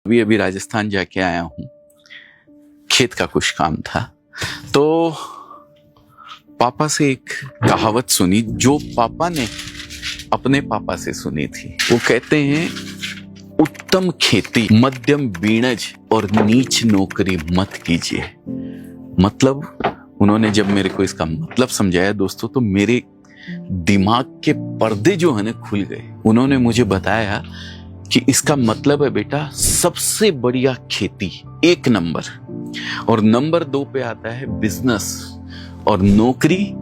अभी अभी राजस्थान जाके आया हूँ, खेत का कुछ काम था तो पापा से एक कहावत सुनी जो पापा ने अपने पापा से सुनी थी। वो कहते हैं, उत्तम खेती मध्यम बीणज और नीच नौकरी मत कीजिए। मतलब उन्होंने जब मेरे को इसका मतलब समझाया दोस्तों, तो मेरे दिमाग के पर्दे जो है ना खुल गए। उन्होंने मुझे बताया कि इसका मतलब है बेटा, सबसे बढ़िया खेती 1 नंबर, और नंबर 2 पे आता है बिजनेस, और नौकरी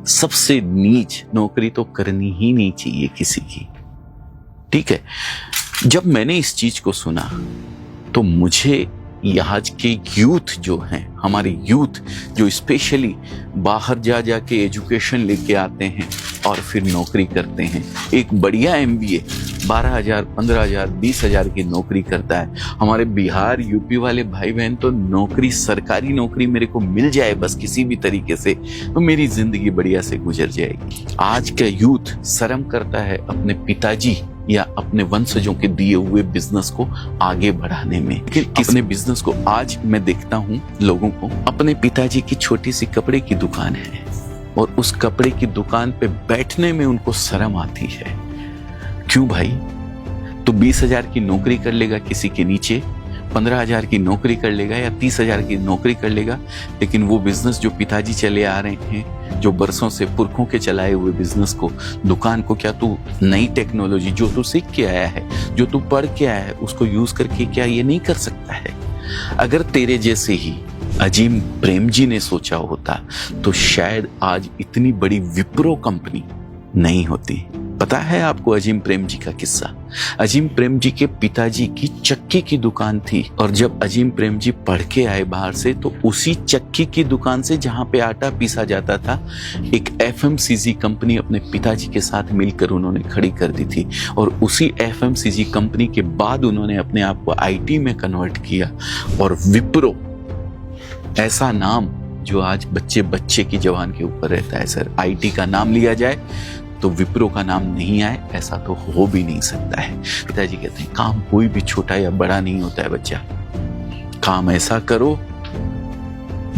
सबसे नीच। नौकरी तो करनी ही नहीं चाहिए किसी की, ठीक है। जब मैंने इस चीज को सुना तो मुझे यहाँ के यूथ जो हैं, हमारे यूथ जो स्पेशली बाहर जा जाके एजुकेशन लेके आते हैं और फिर नौकरी करते हैं, एक बढ़िया MBA 12,000, 15,000, 20,000 की नौकरी करता है। हमारे बिहार यूपी वाले भाई बहन तो नौकरी, सरकारी नौकरी मेरे को मिल जाए बस किसी भी तरीके से, तो मेरी जिंदगी बढ़िया से गुजर जाएगी। आज का यूथ शर्म करता है अपने पिताजी या अपने वंशजों के दिए हुए बिजनेस को आगे बढ़ाने में। लेकिन अपने बिजनेस को आज मैं देखता हूँ लोगों को, अपने पिताजी की छोटी सी कपड़े की दुकान है और उस कपड़े की दुकान पे बैठने में उनको शर्म आती है। क्यों भाई? तो 20,000 की नौकरी कर लेगा किसी के नीचे, 15,000 की नौकरी कर लेगा या 30,000 की नौकरी कर लेगा, लेकिन वो बिजनेस जो पिताजी चले आ रहे हैं, जो बरसों से पुरखों के चलाए हुए बिजनेस को, दुकान को, क्या तू नई टेक्नोलॉजी जो तू सीख के आया है, जो तू पढ़ के आया है, उसको यूज करके क्या ये नहीं कर सकता है? अगर तेरे जैसे ही अजीम प्रेम जी ने सोचा होता तो शायद आज इतनी बड़ी विप्रो कंपनी नहीं होती। पता है आपको अजीम प्रेम जी का किस्सा? अजीम प्रेम जी के पिताजी की चक्की की दुकान थी, और जब अजीम प्रेम जी पढ़ के आए बाहर से, तो उसी चक्की की दुकान से जहां पे आटा पीसा जाता था, एक FMCG कंपनी अपने पिताजी के साथ मिलकर उन्होंने खड़ी कर दी थी। और उसी FMCG कंपनी के बाद उन्होंने अपने आप को IT में कन्वर्ट किया, और विप्रो ऐसा नाम जो आज बच्चे बच्चे की जवान के ऊपर रहता है। सर, IT का नाम लिया जाए तो विप्रो का नाम नहीं आए, ऐसा तो हो भी नहीं सकता है। पिताजी कहते हैं, काम कोई भी छोटा या बड़ा नहीं होता है बच्चा, काम ऐसा करो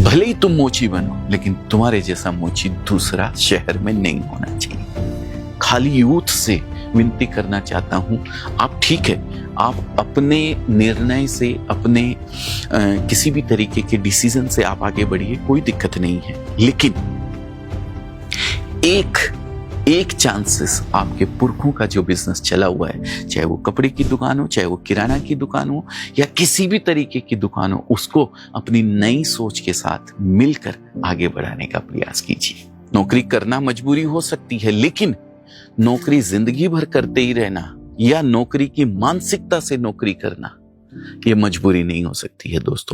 भले ही तुम मोची बनो, लेकिन तुम्हारे जैसा मोची दूसरा शहर में नहीं होना चाहिए। खाली यूथ से विनती करना चाहता हूं, आप ठीक है, आप अपने निर्णय से, अपने किसी भी तरीके के डिसीजन से आप आगे बढ़िए, कोई दिक्कत नहीं है। लेकिन एक चांसेस आपके पुरखों का जो बिजनेस चला हुआ है, चाहे वो कपड़े की दुकान हो, चाहे वो किराना की दुकान हो, या किसी भी तरीके की दुकान हो, उसको अपनी नई सोच के साथ मिलकर आगे बढ़ाने का प्रयास कीजिए। नौकरी करना मजबूरी हो सकती है, लेकिन नौकरी जिंदगी भर करते ही रहना या नौकरी की मानसिकता से नौकरी करना, ये मजबूरी नहीं हो सकती है दोस्तों।